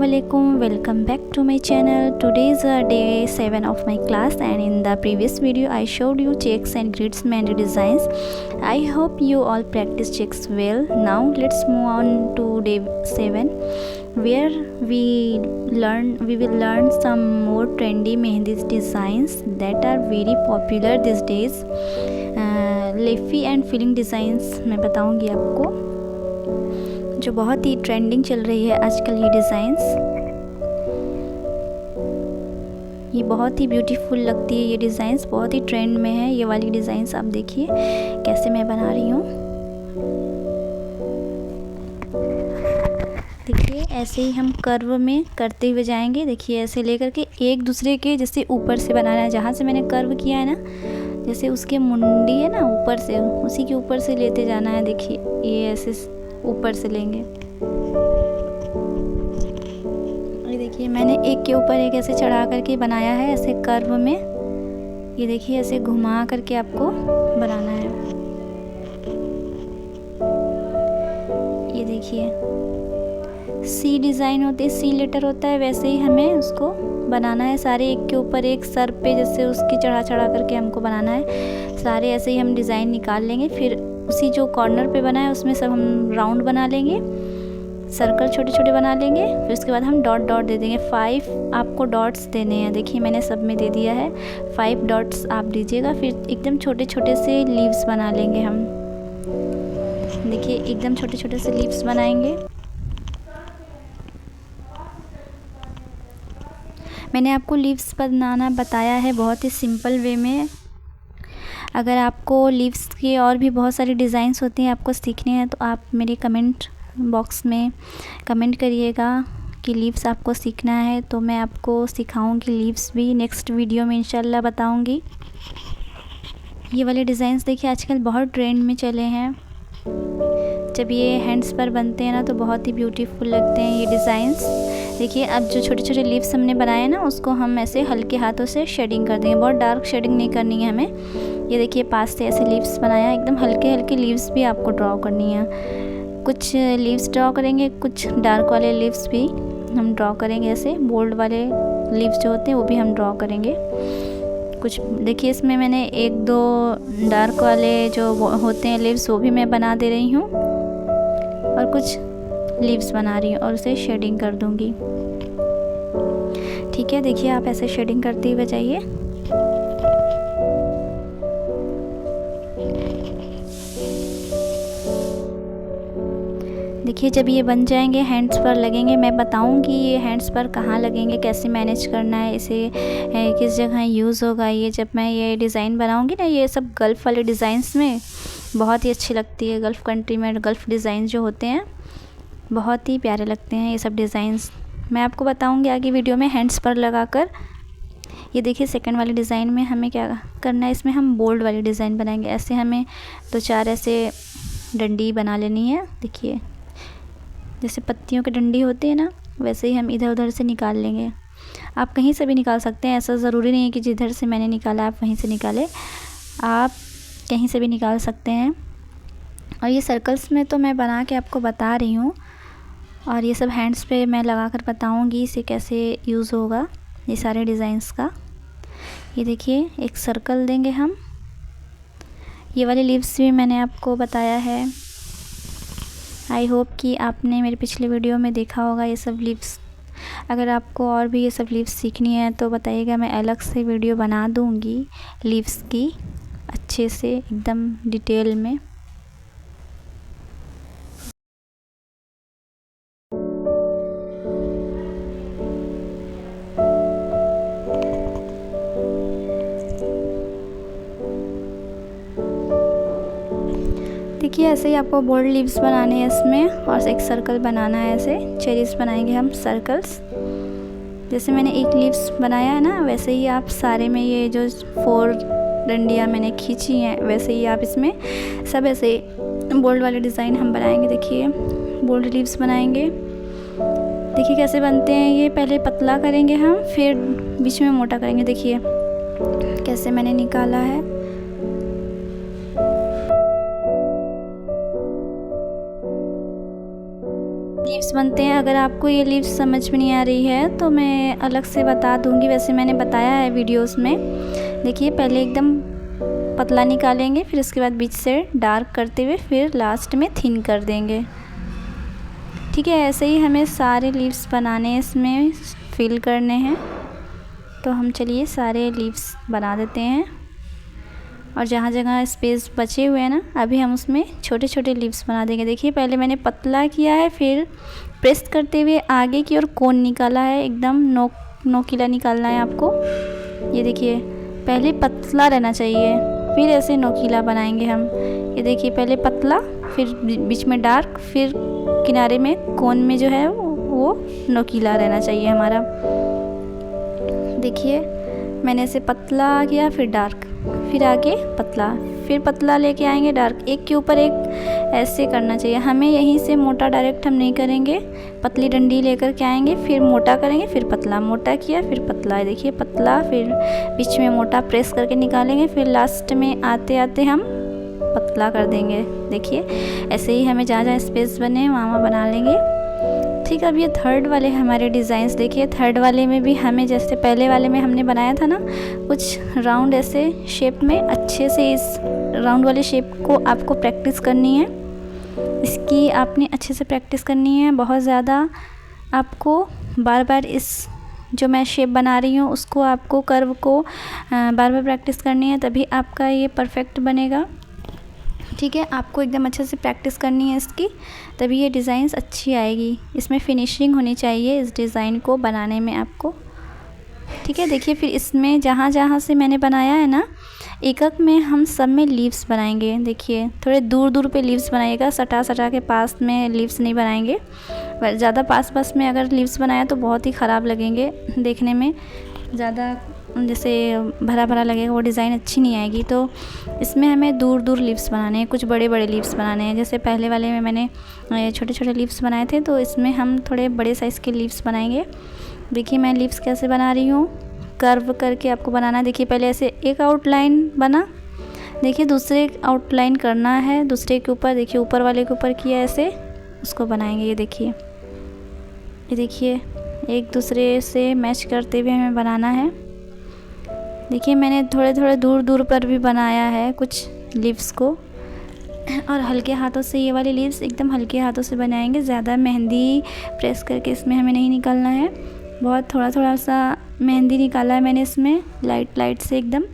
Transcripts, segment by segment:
Assalamualaikum, welcome back to my channel. Today is day 7 of my class, and in the previous video I showed you checks and grids mehndi designs. I hope you all practice checks well. Now let's move on to day 7 where we will learn some more trendy mehndi designs that are very popular these days. Leafy and filling designs मैं बताऊंगी आपको, जो बहुत ही trending चल रही है आजकल। ये डिज़ाइंस ये बहुत ही ब्यूटीफुल लगती है। ये डिज़ाइंस बहुत ही ट्रेंड में है। ये वाली डिज़ाइंस आप देखिए कैसे मैं बना रही हूँ। देखिए ऐसे ही हम कर्व में करते हुए जाएंगे। देखिए ऐसे लेकर के एक दूसरे के जैसे ऊपर से बनाना है। जहाँ से मैंने कर्व किया है ना, जैसे उसके मुंडी है ना ऊपर से, उसी के ऊपर से लेते जाना है। देखिए ये ऐसे ऊपर से लेंगे। ये देखिए मैंने एक के ऊपर एक ऐसे चढ़ा करके बनाया है ऐसे कर्व में। ये देखिए ऐसे घुमा करके आपको बनाना है। ये देखिए सी डिज़ाइन होती है, सी लेटर होता है, वैसे ही हमें उसको बनाना है। सारे एक के ऊपर एक सर पे जैसे उसकी चढ़ा करके हमको बनाना है। सारे ऐसे ही हम डिज़ाइन निकाल लेंगे। फिर उसी जो कॉर्नर पे बना है उसमें सब हम राउंड बना लेंगे, सर्कल छोटे छोटे बना लेंगे। फिर उसके बाद हम डॉट डॉट दे देंगे। 5 आपको डॉट्स देने हैं। देखिए मैंने सब में दे दिया है 5 डॉट्स आप दीजिएगा। फिर एकदम छोटे छोटे से लीव्स बना लेंगे हम। देखिए एकदम छोटे छोटे से लीव्स बनाएंगे। मैंने आपको लीव्स बनाना बताया है बहुत ही सिंपल वे में। अगर आपको लीव्स के और भी बहुत सारी डिज़ाइंस होती हैं आपको सीखने हैं, तो आप मेरे कमेंट बॉक्स में कमेंट करिएगा कि लीव्स आपको सीखना है, तो मैं आपको सिखाऊंगी लीव्स भी। नेक्स्ट वीडियो में इंशाल्लाह बताऊंगी। ये वाले डिज़ाइंस देखिए आजकल बहुत ट्रेंड में चले हैं। जब ये हैंड्स पर बनते हैं ना तो बहुत ही ब्यूटीफुल लगते हैं ये डिज़ाइंस। देखिए अब जो छोटे छोटे लीव्स हमने बनाए ना, उसको हम ऐसे हल्के हाथों से शेडिंग कर देंगे। बहुत डार्क शेडिंग नहीं करनी है हमें। ये देखिए पास से ऐसे लीव्स बनाया, एकदम हल्के हल्के लीव्स भी आपको ड्रॉ करनी है। कुछ लीव्स ड्रॉ करेंगे, कुछ डार्क वाले लीव्स भी हम ड्रॉ करेंगे। ऐसे बोल्ड वाले लीव्स जो होते हैं वो भी हम ड्रॉ करेंगे। कुछ देखिए इसमें मैंने 1-2 डार्क वाले जो होते हैं लीव्स वो भी मैं बना दे रही हूँ, और कुछ लीव्स बना रही हूँ और उसे शेडिंग कर दूँगी। ठीक है, देखिए आप ऐसे शेडिंग करते हुए जाइए। देखिए जब ये बन जाएंगे हैंड्स पर लगेंगे। मैं बताऊंगी ये हैंड्स पर कहाँ लगेंगे, कैसे मैनेज करना है, इसे किस जगह यूज़ होगा। ये जब मैं ये डिज़ाइन बनाऊंगी ना, ये सब गल्फ़ वाले डिज़ाइंस में बहुत ही अच्छी लगती है। गल्फ़ कंट्री में गल्फ़ डिज़ाइन जो होते हैं बहुत ही प्यारे लगते हैं ये सब डिज़ाइंस। मैं आपको बताऊंगी आगे वीडियो में हैंड्स पर लगाकर। ये देखिए सेकंड वाली डिज़ाइन में हमें क्या करना है, इसमें हम बोल्ड वाली डिज़ाइन बनाएंगे। ऐसे हमें 2-4 ऐसे डंडी बना लेनी है। देखिए जैसे पत्तियों की डंडी होती है ना, वैसे ही हम इधर उधर से निकाल लेंगे। आप कहीं से भी निकाल सकते हैं, ऐसा ज़रूरी नहीं है कि जिधर से मैंने निकाला आप वहीं से निकालें, आप कहीं से भी निकाल सकते हैं। और ये सर्कल्स में तो मैं बना के आपको बता रही हूँ, और ये सब हैंड्स पे मैं लगा कर बताऊँगी इसे कैसे यूज़ होगा ये सारे डिज़ाइंस का। ये देखिए एक सर्कल देंगे हम। ये वाले लीव्स भी मैंने आपको बताया है। आई होप कि आपने मेरे पिछले वीडियो में देखा होगा ये सब लीव्स। अगर आपको और भी ये सब लीव्स सीखनी है तो बताइएगा, मैं अलग से वीडियो बना दूँगी लीव्स की अच्छे से एकदम डिटेल में। देखिए ऐसे ही आपको बोल्ड लीव्स बनाने हैं इसमें, और एक सर्कल बनाना है। ऐसे चेरीज बनाएंगे हम सर्कल्स। जैसे मैंने एक लीव्स बनाया है ना, वैसे ही आप सारे में ये जो 4 डंडियाँ मैंने खींची हैं वैसे ही आप इसमें सब ऐसे बोल्ड वाले डिज़ाइन हम बनाएंगे। देखिए बोल्ड लीव्स बनाएंगे। देखिए कैसे बनते हैं ये, पहले पतला करेंगे हम, फिर बीच में मोटा करेंगे। देखिए कैसे मैंने निकाला है। लीव्स लीव्स बनते हैं। अगर आपको ये लीव्स समझ में नहीं आ रही है तो मैं अलग से बता दूंगी, वैसे मैंने बताया है वीडियोस में। देखिए पहले एकदम पतला निकालेंगे, फिर उसके बाद बीच से डार्क करते हुए फिर लास्ट में थिन कर देंगे। ठीक है, ऐसे ही हमें सारे लीव्स बनाने, इसमें फिल करने हैं। तो हम चलिए सारे लीव्स बना देते हैं, और जहाँ जगह स्पेस बचे हुए हैं ना, अभी हम उसमें छोटे छोटे लीव्स बना देंगे। देखिए पहले मैंने पतला किया है, फिर प्रेस करते हुए आगे की ओर कोन निकाला है, एकदम नोकीला निकालना है आपको। ये देखिए पहले पतला रहना चाहिए, फिर ऐसे नोकीला बनाएंगे हम। ये देखिए पहले पतला, फिर बीच में डार्क, फिर किनारे में कोन में जो है वो नोकीला रहना चाहिए हमारा। देखिए मैंने ऐसे पतला किया, फिर डार्क, फिर आगे पतला, फिर पतला लेके आएंगे डार्क, एक के ऊपर एक ऐसे करना चाहिए हमें। यहीं से मोटा डायरेक्ट हम नहीं करेंगे, पतली डंडी लेकर के आएंगे, फिर मोटा करेंगे, फिर पतला, मोटा किया फिर पतला। देखिए पतला, फिर बीच में मोटा प्रेस करके निकालेंगे, फिर लास्ट में आते आते हम पतला कर देंगे। देखिए ऐसे ही हमें जहाँ जहाँ स्पेस बने वहाँ बना लेंगे। ठीक है, अब ये थर्ड वाले हमारे डिज़ाइंस देखिए। थर्ड वाले में भी हमें जैसे पहले वाले में हमने बनाया था ना, कुछ राउंड ऐसे शेप में, अच्छे से इस राउंड वाले शेप को आपको प्रैक्टिस करनी है। इसकी आपने अच्छे से प्रैक्टिस करनी है, बहुत ज़्यादा आपको बार बार इस जो मैं शेप बना रही हूँ उसको, आपको कर्व को बार बार प्रैक्टिस करनी है, तभी आपका ये परफेक्ट बनेगा। ठीक है, आपको एकदम अच्छे से प्रैक्टिस करनी है इसकी, तभी ये डिज़ाइंस अच्छी आएगी। इसमें फिनिशिंग होनी चाहिए इस डिज़ाइन को बनाने में आपको। ठीक है, देखिए फिर इसमें जहाँ जहाँ से मैंने बनाया है ना, एकक में हम सब में लीव्स बनाएंगे। देखिए थोड़े दूर दूर पे लीव्स बनाइएगा, सटा सटा के पास में लीव्स नहीं बनाएंगे। ज़्यादा पास पास में अगर लीव्स बनाया तो बहुत ही ख़राब लगेंगे देखने में, ज़्यादा जैसे भरा भरा लगेगा, वो डिज़ाइन अच्छी नहीं आएगी। तो इसमें हमें दूर दूर लीव्स बनाने हैं, कुछ बड़े बड़े लीव्स बनाने हैं। जैसे पहले वाले में मैंने छोटे छोटे लीव्स बनाए थे, तो इसमें हम थोड़े बड़े साइज़ के लीव्स बनाएंगे। देखिए मैं लीव्स कैसे बना रही हूँ, कर्व करके आपको बनाना है। देखिए पहले ऐसे एक आउटलाइन बना, देखिए दूसरे आउटलाइन करना है दूसरे के ऊपर। देखिए ऊपर वाले के ऊपर किया, ऐसे उसको बनाएंगे। ये देखिए एक दूसरे से मैच करते हुए हमें बनाना है। देखिए मैंने थोड़े थोड़े दूर दूर पर भी बनाया है कुछ लीव्स को, और हल्के हाथों से ये वाली लीव्स एकदम हल्के हाथों से बनाएंगे। ज़्यादा मेहंदी प्रेस करके इसमें हमें नहीं निकालना है, बहुत थोड़ा थोड़ा सा मेहंदी निकाला है मैंने इसमें, लाइट लाइट से एकदम।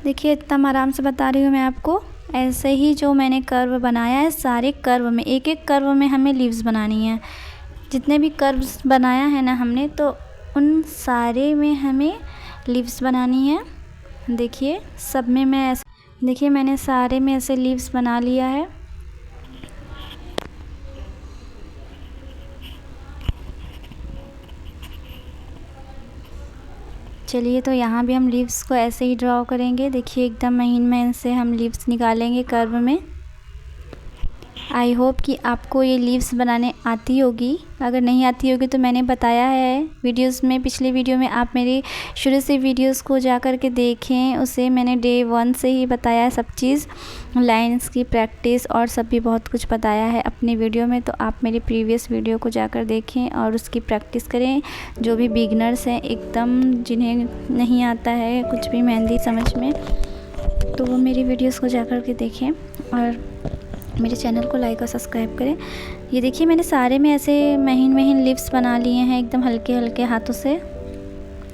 देखिए इतना आराम से बता रही हूँ मैं आपको। ऐसे ही जो मैंने कर्व बनाया है, सारे कर्व में, एक एक कर्व में हमें लीव्स बनानी है। जितने भी कर्व्स बनाया है ना हमने, तो उन सारे में हमें लीव्स बनानी है। देखिए सब में मैं ऐसे, देखिए मैंने सारे में ऐसे लीव्स बना लिया है। चलिए तो यहाँ भी हम लीव्स को ऐसे ही ड्रॉ करेंगे। देखिए एकदम महीन महीन से हम लीव्स निकालेंगे कर्व में। आई होप कि आपको ये लीव्स बनाने आती होगी। अगर नहीं आती होगी तो मैंने बताया है वीडियोस में, पिछले वीडियो में आप मेरी शुरू से वीडियोस को जा कर के देखें, उसे मैंने डे 1 से ही बताया है सब चीज़, लाइंस की प्रैक्टिस और सब भी बहुत कुछ बताया है अपने वीडियो में। तो आप मेरी प्रीवियस वीडियो को जाकर देखें और उसकी प्रैक्टिस करें। जो भी बिगनर्स हैं एकदम, जिन्हें नहीं आता है कुछ भी मेहंदी समझ में, तो वो मेरी वीडियोज़ को जा कर के देखें और मेरे चैनल को लाइक और सब्सक्राइब करें। ये देखिए मैंने सारे में ऐसे महीन महीन लीव्स बना लिए हैं, एकदम हल्के हल्के हाथों से।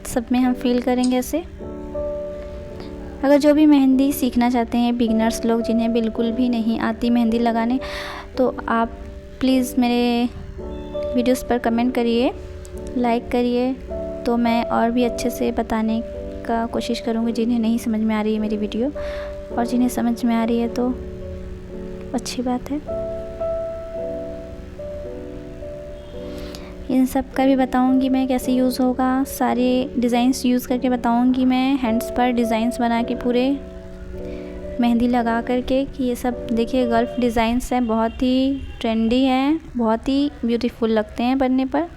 सब में हम फील करेंगे ऐसे। अगर जो भी मेहंदी सीखना चाहते हैं बिगिनर्स लोग, जिन्हें बिल्कुल भी नहीं आती मेहंदी लगाने, तो आप प्लीज़ मेरे वीडियोस पर कमेंट करिए, लाइक करिए, तो मैं और भी अच्छे से बताने का कोशिश करूँगी जिन्हें नहीं समझ में आ रही है मेरी वीडियो। और जिन्हें समझ में आ रही है तो अच्छी बात है। इन सब का भी बताऊंगी मैं कैसे यूज़ होगा, सारे डिज़ाइंस यूज़ करके बताऊंगी मैं, हैंड्स पर डिज़ाइंस बना के पूरे मेहंदी लगा करके। कि ये सब देखिए गल्फ डिज़ाइंस हैं, बहुत ही ट्रेंडी हैं, बहुत ही ब्यूटीफुल लगते हैं बनने पर।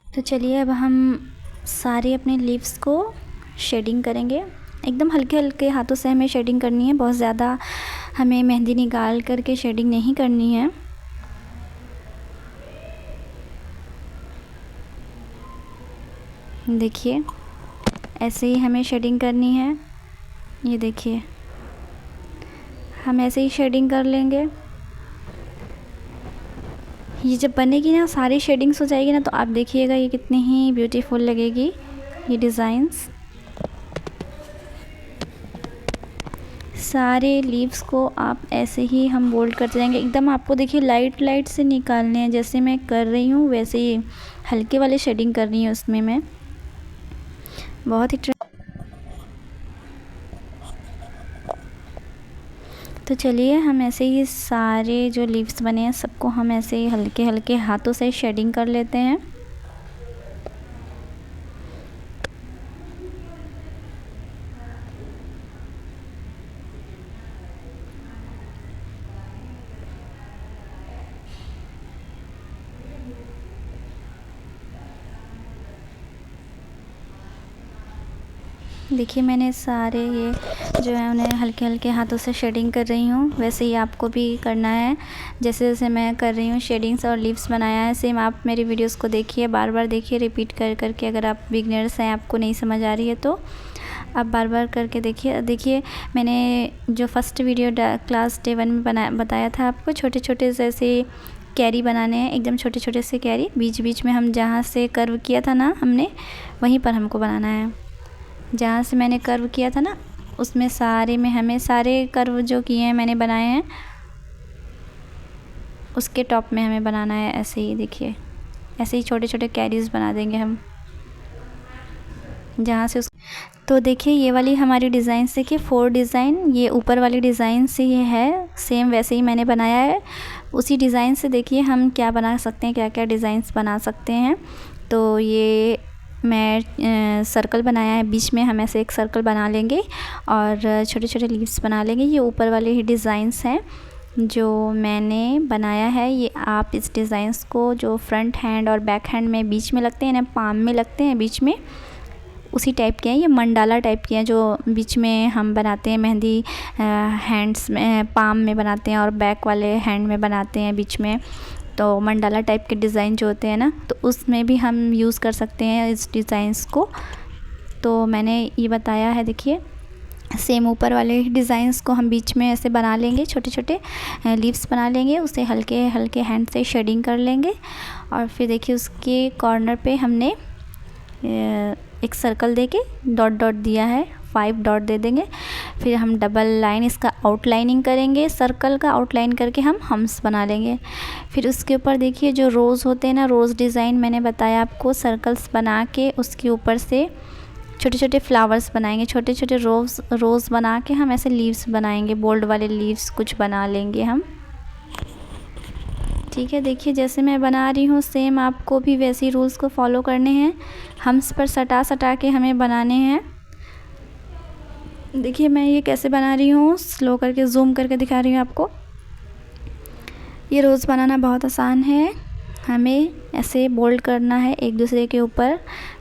तो चलिए अब हम सारे अपने लीव्स को शेडिंग करेंगे। एकदम हल्के हल्के हाथों से हमें शेडिंग करनी है, बहुत ज़्यादा हमें मेहंदी निकाल करके शेडिंग नहीं करनी है। देखिए ऐसे ही हमें शेडिंग करनी है। ये देखिए हम ऐसे ही शेडिंग कर लेंगे। ये जब बनेगी ना, सारी शेडिंग्स हो जाएगी ना, तो आप देखिएगा ये कितनी ही ब्यूटीफुल लगेगी ये डिज़ाइंस। सारे लीव्स को आप ऐसे ही हम बोल्ड करते जाएंगे। एकदम आपको देखिए लाइट लाइट से निकालने हैं, जैसे मैं कर रही हूँ वैसे ही हल्के वाले शेडिंग कर रही हूँ उसमें मैं। बहुत ही तो चलिए हम ऐसे ही सारे जो लीव्स बने हैं सबको हम ऐसे ही हल्के हल्के हाथों से शेडिंग कर लेते हैं। देखिए मैंने सारे ये जो है उन्हें हल्के हल्के हाथों से शेडिंग कर रही हूँ। वैसे ही आपको भी करना है, जैसे जैसे मैं कर रही हूँ शेडिंग्स और लीव्स बनाया है, सेम आप मेरी वीडियोस को देखिए, बार बार देखिए, रिपीट कर करके। अगर आप बिगनर्स हैं, आपको नहीं समझ आ रही है तो आप बार बार करके देखिए। देखिए मैंने जो फर्स्ट वीडियो क्लास डे 1 में बताया था आपको, छोटे छोटे जैसे कैरी बनाने हैं, एकदम छोटे छोटे से कैरी। बीच बीच में हम जहाँ से कर्व किया था ना हमने, वहीं पर हमको बनाना है। जहाँ से मैंने कर्व किया था ना, उसमें सारे में हमें सारे कर्व जो किए हैं मैंने बनाए हैं, उसके टॉप में हमें बनाना है। ऐसे ही देखिए, ऐसे ही छोटे छोटे कैरीज बना देंगे हम जहाँ से तो देखिए ये वाली हमारी डिज़ाइन देखिए 4 डिज़ाइन, ये ऊपर वाली डिज़ाइन से ये है, सेम वैसे ही मैंने बनाया है। उसी डिज़ाइन से देखिए हम क्या बना सकते हैं, क्या क्या डिज़ाइंस बना सकते हैं। तो ये मैं सर्कल बनाया है, बीच में हम ऐसे एक सर्कल बना लेंगे और छोटे छोटे लीव्स बना लेंगे। ये ऊपर वाले ही डिज़ाइंस हैं जो मैंने बनाया है। ये आप इस डिज़ाइंस को जो फ्रंट हैंड और बैक हैंड में बीच में लगते हैं ना, पाम में लगते हैं बीच में, उसी टाइप के हैं। ये मंडाला टाइप के हैं जो बीच में हम बनाते हैं मेहंदी, हैंड्स में पाम में बनाते हैं और बैक वाले हैंड में बनाते हैं बीच में। तो मंडाला टाइप के डिज़ाइन जो होते हैं ना, तो उसमें भी हम यूज़ कर सकते हैं इस डिज़ाइंस को। तो मैंने ये बताया है। देखिए सेम ऊपर वाले डिज़ाइंस को हम बीच में ऐसे बना लेंगे, छोटे छोटे लीव्स बना लेंगे, उसे हल्के हल्के हैंड से शेडिंग कर लेंगे। और फिर देखिए उसके कॉर्नर पे हमने एक सर्कल देके डॉट डॉट दिया है, 5 डॉट दे देंगे। फिर हम डबल लाइन इसका आउटलाइनिंग करेंगे, सर्कल का आउटलाइन करके हम हम्स बना लेंगे। फिर उसके ऊपर देखिए जो रोज़ होते हैं ना, रोज़ डिज़ाइन मैंने बताया आपको, सर्कल्स बना के उसके ऊपर से छोटे छोटे फ्लावर्स बनाएंगे, छोटे छोटे रोज़ बना के हम ऐसे लीव्स बनाएंगे, बोल्ड वाले लीव्स कुछ बना लेंगे हम। ठीक है, देखिए जैसे मैं बना रही हूँ सेम आपको भी वैसे ही रूल्स को फॉलो करने हैं। हम्स पर सटा सटा के हमें बनाने हैं। देखिए मैं ये कैसे बना रही हूँ, स्लो करके जूम करके दिखा रही हूँ आपको। ये रोज़ बनाना बहुत आसान है, हमें ऐसे बोल्ड करना है एक दूसरे के ऊपर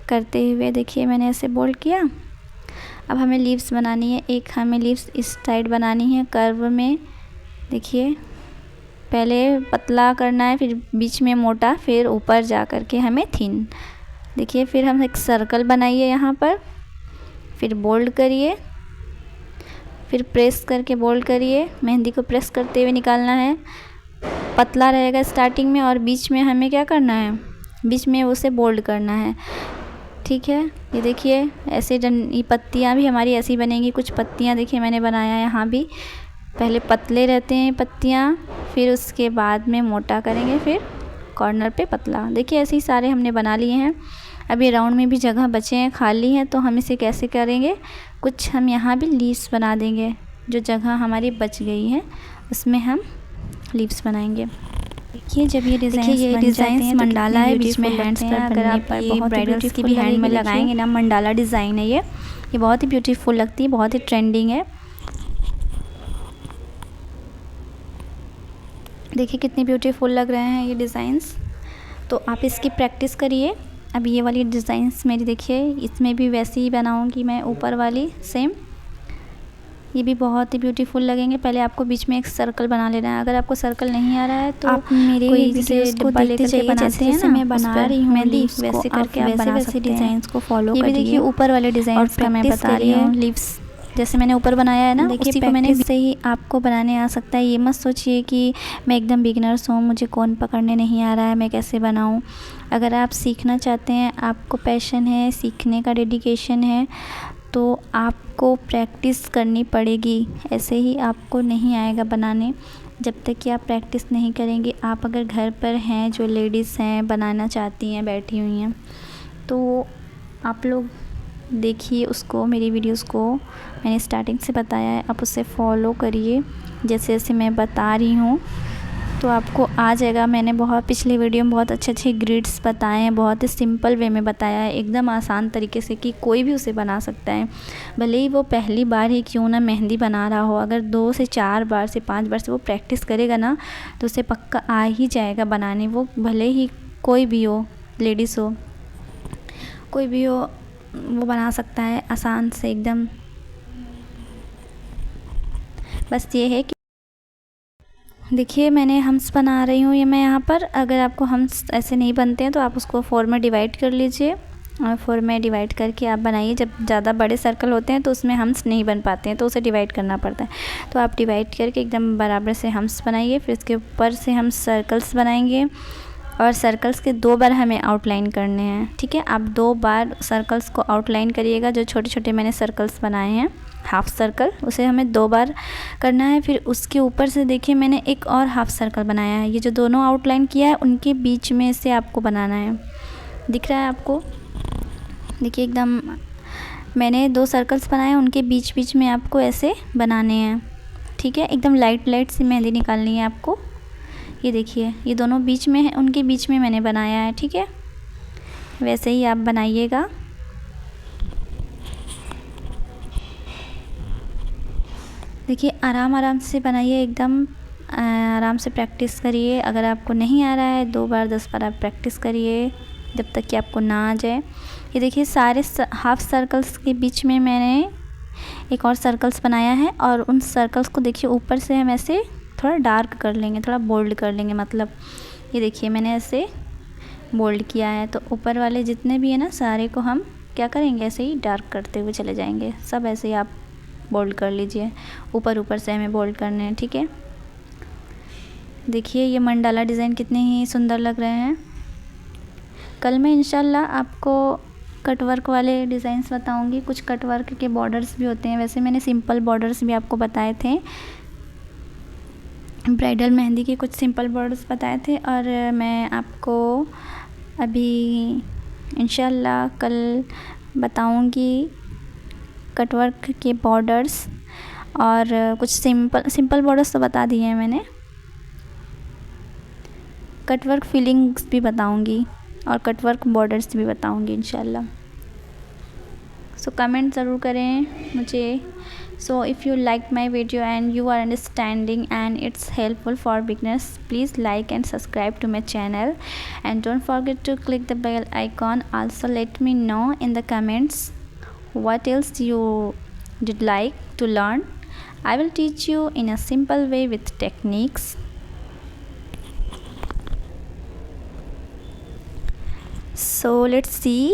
करते हुए। देखिए मैंने ऐसे बोल्ड किया। अब हमें लीव्स बनानी है, एक हमें लीव्स इस साइड बनानी है कर्व में। देखिए पहले पतला करना है, फिर बीच में मोटा, फिर ऊपर जा कर के हमें थिन। देखिए फिर हम एक सर्कल बनाइए यहाँ पर, फिर बोल्ड करिए, फिर प्रेस करके बोल्ड करिए। मेहंदी को प्रेस करते हुए निकालना है, पतला रहेगा स्टार्टिंग में और बीच में हमें क्या करना है, बीच में उसे बोल्ड करना है। ठीक है, ये देखिए ऐसे ये पत्तियाँ भी हमारी ऐसी बनेंगी। कुछ पत्तियाँ देखिए मैंने बनाया यहाँ भी, पहले पतले रहते हैं पत्तियाँ, फिर उसके बाद में मोटा करेंगे, फिर कॉर्नर पे पतला। देखिए ऐसे ही सारे हमने बना लिए हैं। अभी राउंड में भी जगह बचे हैं, खाली हैं, तो हम इसे कैसे करेंगे, कुछ हम यहाँ भी लीव्स बना देंगे। जो जगह हमारी बच गई है उसमें हम लीव्स बनाएंगे। देखिए जब ये डिज़ाइन मंडाला है, बीच में हैंड्स पर अगर आप ये ब्राइडल्स की भी हैंड में लगाएंगे ना, मंडाला डिज़ाइन है ये बहुत ही ब्यूटीफुल लगती है, बहुत ही ट्रेंडिंग है। देखिए कितनी ब्यूटीफुल लग रहे हैं ये डिज़ाइंस। तो आप इसकी प्रैक्टिस करिए। अब ये वाली डिज़ाइंस मेरी देखिए, इसमें भी वैसे ही बनाऊंगी मैं, ऊपर वाली सेम। ये भी बहुत ही ब्यूटीफुल लगेंगे। पहले आपको बीच में एक सर्कल बना लेना है। अगर आपको सर्कल नहीं आ रहा है तो आप मेरे कोई जैसे वीडियोस को डिब्बा देखते लेकर के जाइए, बनाते हैं जैसे ना, मैं बना रही हूँ मेहंदी, लीव्स को, वैसे करके आप बना सकते हैं। डिज़ाइंस को फॉलो ये भी करिए। देखिए ऊपर वाले डिज़ाइंस का मैं बता रही हूँ, लीव्स जैसे मैंने ऊपर बनाया है ना, देखिए उसी को मैंने प्रैक्टिस से ही आपको बनाने आ सकता है। ये मत सोचिए कि मैं एकदम बिगिनर्स हूँ, मुझे कौन पकड़ने नहीं आ रहा है, मैं कैसे बनाऊँ। अगर आप सीखना चाहते हैं, आपको पैशन है, सीखने का डेडिकेशन है, तो आपको प्रैक्टिस करनी पड़ेगी। ऐसे ही आपको नहीं आएगा बनाने जब तक कि आप प्रैक्टिस नहीं करेंगे। आप अगर घर पर हैं, जो लेडीज़ हैं बनाना चाहती हैं, बैठी हुई हैं, तो आप लोग देखिए उसको, मेरी वीडियोस को मैंने स्टार्टिंग से बताया है, आप उसे फॉलो करिए जैसे जैसे मैं बता रही हूँ, तो आपको आ जाएगा। मैंने बहुत पिछले वीडियो में बहुत अच्छे अच्छे ग्रिड्स बताए हैं, बहुत ही सिंपल वे में बताया है, एकदम आसान तरीके से कि कोई भी उसे बना सकता है। भले ही वो पहली बार ही क्यों ना मेहंदी बना रहा हो, अगर 2 से 4 बार से 5 बार से वो प्रैक्टिस करेगा ना, तो उसे पक्का आ ही जाएगा बनाने। वो भले ही कोई भी हो, लेडीज़ हो, कोई भी हो, वो बना सकता है आसान से एकदम। बस ये है कि देखिए मैंने हम्स बना रही हूँ ये मैं यहाँ पर। अगर आपको हम्स ऐसे नहीं बनते हैं तो आप उसको 4 में डिवाइड कर लीजिए, और 4 में डिवाइड करके आप बनाइए। जब ज़्यादा बड़े सर्कल होते हैं तो उसमें हम्स नहीं बन पाते हैं, तो उसे डिवाइड करना पड़ता है। तो आप डिवाइड करके एकदम बराबर से हम्स बनाइए। फिर उसके ऊपर से हम सर्कल्स बनाएंगे, और सर्कल्स के 2 बार हमें आउटलाइन करने हैं, ठीक है। आप 2 बार सर्कल्स को आउटलाइन करिएगा। जो छोटे छोटे मैंने सर्कल्स बनाए हैं, हाफ़ सर्कल, उसे हमें 2 बार करना है। फिर उसके ऊपर से देखिए मैंने एक और हाफ़ सर्कल बनाया है। ये जो दोनों आउटलाइन किया है उनके बीच में से आपको बनाना है। दिख रहा है आपको? देखिए एकदम मैंने 2 सर्कल्स बनाए हैं, उनके बीच बीच में आपको ऐसे बनाने हैं, ठीक है। एकदम लाइट लाइट सी मेहंदी निकालनी है आपको। ये देखिए ये दोनों बीच में है, उनके बीच में मैंने बनाया है, ठीक है। वैसे ही आप बनाइएगा। देखिए आराम आराम से बनाइए, एकदम आराम से प्रैक्टिस करिए। अगर आपको नहीं आ रहा है 2 बार 10 बार आप प्रैक्टिस करिए, जब तक कि आपको ना आ जाए। ये देखिए सारे हाफ़ सर्कल्स के बीच में मैंने एक और सर्कल्स बनाया है, और उन सर्कल्स को देखिए ऊपर से हम ऐसे थोड़ा डार्क कर लेंगे, थोड़ा बोल्ड कर लेंगे। मतलब ये देखिए मैंने ऐसे बोल्ड किया है, तो ऊपर वाले जितने भी है ना सारे को हम क्या करेंगे, ऐसे ही डार्क करते हुए चले जाएंगे। सब ऐसे ही आप बोल्ड कर लीजिए, ऊपर ऊपर से हमें बोल्ड करने हैं, ठीक है। देखिए ये मंडाला डिज़ाइन कितने ही सुंदर लग रहे हैं। कल मैं इंशाल्लाह आपको कटवर्क वाले डिज़ाइंस बताऊंगी। कुछ कटवर्क के बॉर्डर्स भी होते हैं, वैसे मैंने सिंपल बॉर्डर्स भी आपको बताए थे, ब्राइडल मेहंदी के कुछ सिंपल बॉर्डर्स बताए थे। और मैं आपको अभी इंशाल्लाह कल बताऊंगी कटवर्क के बॉर्डर्स, और कुछ सिंपल बॉर्डर्स तो बता दिए हैं मैंने, कटवर्क फीलिंग्स भी बताऊंगी और कटवर्क बॉर्डर्स भी बताऊंगी इंशाल्लाह। सो कमेंट ज़रूर करें मुझे। So if you liked my video and you are understanding and it's helpful for beginners, please like and subscribe to my channel, and don't forget to click the bell icon. Also let me know in the comments what else you did like to learn. I will teach you in a simple way with techniques. So let's see.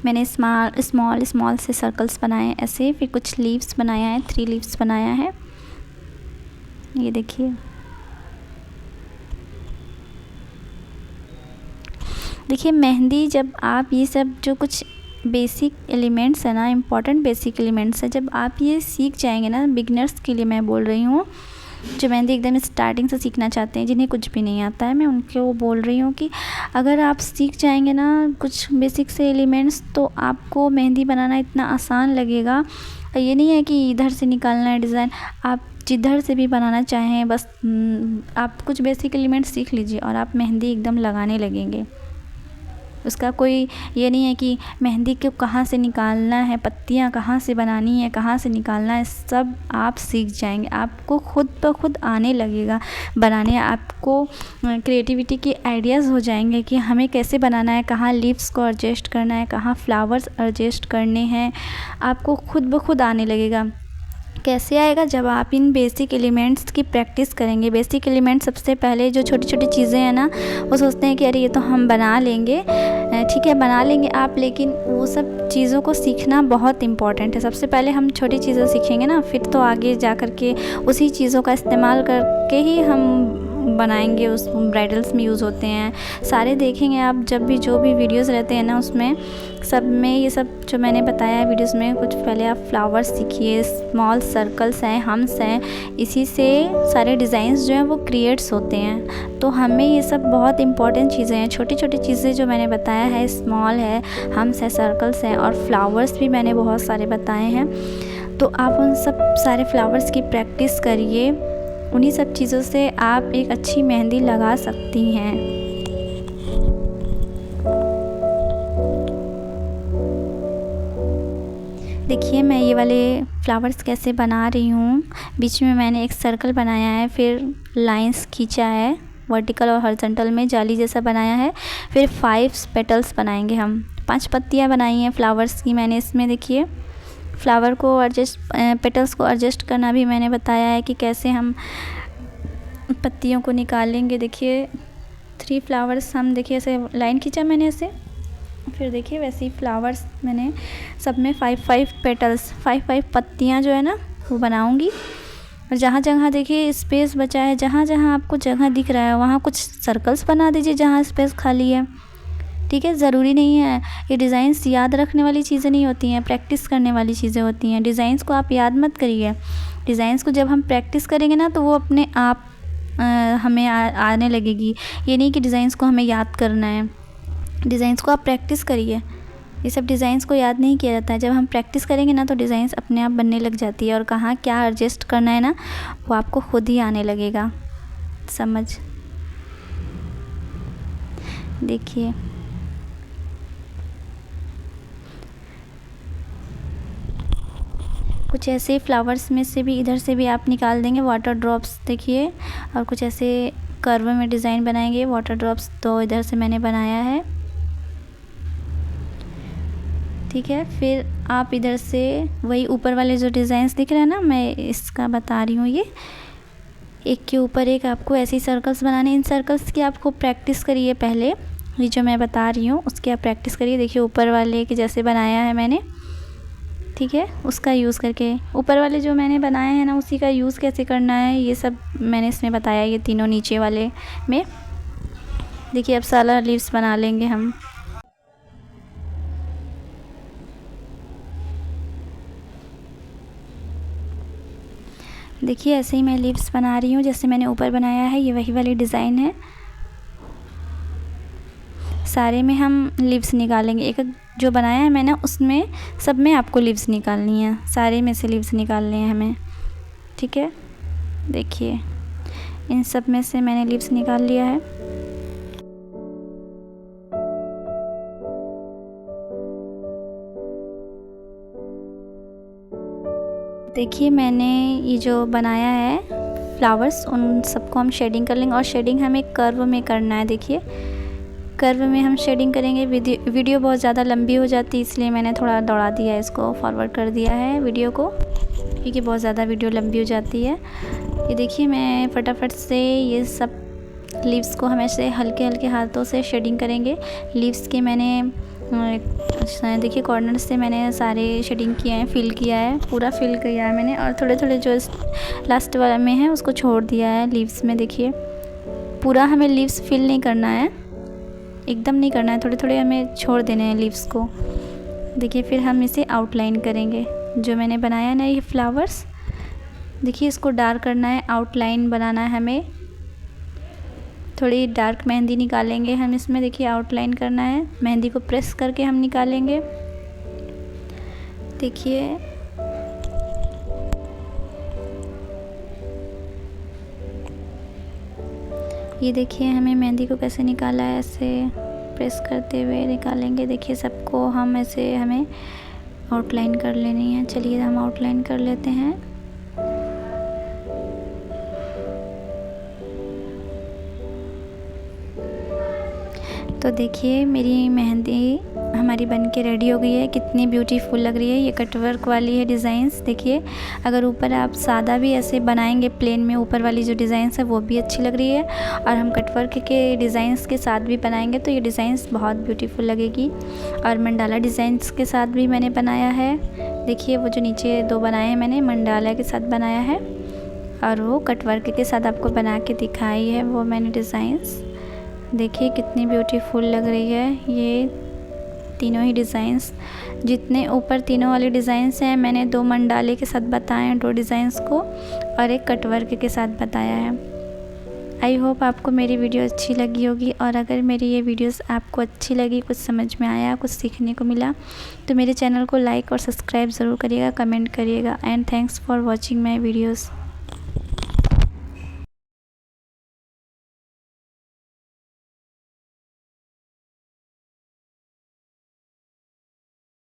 मैंने small से circles बनाए हैं ऐसे, फिर कुछ leaves बनाया है, 3 leaves बनाया है। ये देखिए, देखिए मेहंदी जब आप ये सब जो कुछ बेसिक एलिमेंट्स है ना, इम्पॉर्टेंट बेसिक एलिमेंट्स है, जब आप ये सीख जाएंगे ना, बिगनर्स के लिए मैं बोल रही हूँ, जो मेहंदी एकदम स्टार्टिंग से सीखना चाहते हैं, जिन्हें कुछ भी नहीं आता है, मैं उनको बोल रही हूँ कि अगर आप सीख जाएंगे ना कुछ बेसिक से एलिमेंट्स, तो आपको मेहंदी बनाना इतना आसान लगेगा। ये नहीं है कि इधर से निकालना है डिज़ाइन, आप जिधर से भी बनाना चाहें, बस आप कुछ बेसिक एलिमेंट्स सीख लीजिए और आप मेहंदी एकदम लगाने लगेंगे। उसका कोई ये नहीं है कि मेहंदी को कहाँ से निकालना है, पत्तियाँ कहाँ से बनानी है, कहाँ से निकालना है, सब आप सीख जाएंगे। आपको खुद ब खुद आने लगेगा बनाने। आपको क्रिएटिविटी के आइडियाज़ हो जाएंगे कि हमें कैसे बनाना है, कहाँ लीव्स को एडजस्ट करना है, कहाँ फ्लावर्स एडजस्ट करने हैं। आपको खुद ब खुद आने लगेगा। कैसे आएगा? जब आप इन बेसिक एलिमेंट्स की प्रैक्टिस करेंगे। बेसिक एलिमेंट्स सबसे पहले जो छोटी छोटी चीज़ें हैं ना, वो सोचते हैं कि अरे ये तो हम बना लेंगे, ठीक है बना लेंगे आप, लेकिन वो सब चीज़ों को सीखना बहुत इम्पॉर्टेंट है। सबसे पहले हम छोटी चीज़ें सीखेंगे ना, फिर तो आगे जा कर के उसी चीज़ों का इस्तेमाल करके ही हम बनाएंगे। उस ब्राइडल्स में यूज़ होते हैं सारे, देखेंगे आप जब भी जो भी वीडियोस रहते हैं ना, उसमें सब में ये सब जो मैंने बताया है वीडियोस में, कुछ पहले आप फ्लावर्स सीखिए, स्मॉल सर्कल्स हैं, हम्स हैं, इसी से सारे डिज़ाइंस जो हैं वो क्रिएट्स होते हैं। तो हमें ये सब बहुत इंपॉर्टेंट चीज़ें हैं। छोटी छोटी चीज़ें जो मैंने बताया है, स्मॉल है, हम्स है, सर्कल्स हैं, और फ्लावर्स भी मैंने बहुत सारे बताए हैं। तो आप उन सब सारे फ्लावर्स की प्रैक्टिस करिए। उन्हीं सब चीज़ों से आप एक अच्छी मेहंदी लगा सकती हैं। देखिए मैं ये वाले फ्लावर्स कैसे बना रही हूँ। बीच में मैंने एक सर्कल बनाया है, फिर लाइंस खींचा है वर्टिकल और हॉरिजॉन्टल में, जाली जैसा बनाया है। फिर 5 पेटल्स बनाएंगे हम, 5 पत्तियाँ बनाई हैं फ्लावर्स की मैंने इसमें। देखिए फ्लावर को एडजस्ट, पेटल्स को एडजस्ट करना भी मैंने बताया है कि कैसे हम पत्तियों को निकालेंगे। देखिए 3 फ्लावर्स हम, देखिए ऐसे लाइन खींचा मैंने ऐसे, फिर देखिए वैसे ही फ्लावर्स मैंने सब में 5 पेटल्स, 5 पत्तियाँ जो है ना वो बनाऊंगी। और जहाँ जहाँ देखिए स्पेस बचा है, जहाँ जहाँ आपको जगह दिख रहा है वहाँ कुछ सर्कल्स बना दीजिए जहाँ स्पेस खाली है, ठीक है। ज़रूरी नहीं है, ये डिज़ाइंस याद रखने वाली चीज़ें नहीं होती हैं, प्रैक्टिस करने वाली चीज़ें होती हैं। डिज़ाइंस को आप याद मत करिए, डिज़ाइंस को जब हम प्रैक्टिस करेंगे ना तो वो अपने आप हमें आने लगेगी। ये नहीं कि डिज़ाइंस को हमें याद करना है, डिज़ाइंस को आप प्रैक्टिस करिए। ये सब डिज़ाइंस को याद नहीं किया जाता है, जब हम प्रैक्टिस करेंगे ना तो डिज़ाइंस अपने आप बनने लग जाती है, और कहाँ क्या एडजस्ट करना है ना वो आपको खुद ही आने लगेगा समझ। देखिए कुछ ऐसे फ्लावर्स में से भी इधर से भी आप निकाल देंगे वाटर ड्रॉप्स, देखिए। और कुछ ऐसे कर्व में डिज़ाइन बनाएंगे वाटर ड्रॉप्स, तो इधर से मैंने बनाया है, ठीक है। फिर आप इधर से वही ऊपर वाले जो डिज़ाइंस दिख रहे हैं ना, मैं इसका बता रही हूँ, ये एक के ऊपर एक आपको ऐसे ही सर्कल्स बनाने। इन सर्कल्स की आपको प्रैक्टिस करिए पहले, ये जो मैं बता रही हूँ उसकी आप प्रैक्टिस करिए। देखिए ऊपर वाले के जैसे बनाया है मैंने, ठीक है, उसका यूज़ करके ऊपर वाले जो मैंने बनाए हैं ना उसी का यूज़ कैसे करना है ये सब मैंने इसमें बताया, ये तीनों नीचे वाले में। देखिए अब सारा लीव्स बना लेंगे हम। देखिए ऐसे ही मैं लीव्स बना रही हूँ, जैसे मैंने ऊपर बनाया है ये वही वाली डिज़ाइन है। सारे में हम लीव्स निकालेंगे, एक जो बनाया है मैंने उसमें सब में आपको लीव्स निकालनी है, सारे में से लीव्स निकालने हैं हमें, ठीक है। देखिए इन सब में से मैंने लीव्स निकाल लिया है। देखिए मैंने ये जो बनाया है फ्लावर्स, उन सबको हम शेडिंग कर लेंगे, और शेडिंग हमें कर्व में करना है। देखिए कर्व में हम शेडिंग करेंगे। वीडियो बहुत ज़्यादा लंबी हो जाती है इसलिए मैंने थोड़ा दौड़ा दिया है, इसको फॉरवर्ड कर दिया है वीडियो को, क्योंकि बहुत ज़्यादा वीडियो लंबी हो जाती है। ये देखिए मैं फटाफट से ये सब लीव्स को हम ऐसे हल्के हल्के हाथों से शेडिंग करेंगे। लीव्स के मैंने देखिए कॉर्नर से मैंने सारे शेडिंग किए हैं, फिल किया है, पूरा फिल किया है मैंने, और थोड़े थोड़े जो लास्ट वाला में है उसको छोड़ दिया है लीव्स में। देखिए पूरा हमें लीव्स फिल नहीं करना है, एकदम नहीं करना है, थोड़े थोड़े हमें छोड़ देने हैं लीव्स को। देखिए फिर हम इसे आउटलाइन करेंगे, जो मैंने बनाया ना ये फ्लावर्स, देखिए इसको डार्क करना है, आउटलाइन बनाना है हमें। थोड़ी डार्क मेहंदी निकालेंगे हम इसमें, देखिए आउटलाइन करना है, मेहंदी को प्रेस करके हम निकालेंगे। देखिए ये देखिए हमें मेहंदी को कैसे निकाला है, ऐसे प्रेस करते हुए निकालेंगे। देखिए सबको हम ऐसे हमें आउटलाइन कर लेनी है। चलिए हम आउटलाइन कर लेते हैं। तो देखिए मेरी मेहंदी हमारी बन के रेडी हो गई है। कितनी ब्यूटीफुल लग रही है। ये कटवर्क वाली है डिज़ाइंस। देखिए अगर ऊपर आप सादा भी ऐसे बनाएंगे प्लेन में, ऊपर वाली जो डिज़ाइंस है वो भी अच्छी लग रही है, और हम कटवर्क के डिज़ाइंस के साथ भी बनाएंगे तो ये डिज़ाइंस बहुत ब्यूटीफुल लगेगी। और मंडाला डिज़ाइंस के साथ भी मैंने बनाया है। देखिए वो जो नीचे 2 बनाए हैं मैंने मंडाला के साथ बनाया है, और वो कटवर्क के साथ आपको बना के दिखाई है वो मैंने डिज़ाइंस। देखिए कितनी ब्यूटीफुल लग रही है ये तीनों ही डिज़ाइंस। जितने ऊपर तीनों वाले डिज़ाइंस हैं मैंने 2 मंडाले के साथ बताए हैं 2 डिज़ाइंस को, और एक कटवर्क के साथ बताया है। आई होप आपको मेरी वीडियो अच्छी लगी होगी, और अगर मेरी ये वीडियोस आपको अच्छी लगी, कुछ समझ में आया, कुछ सीखने को मिला, तो मेरे चैनल को लाइक और सब्सक्राइब ज़रूर करिएगा, कमेंट करिएगा। And thanks for watching my videos.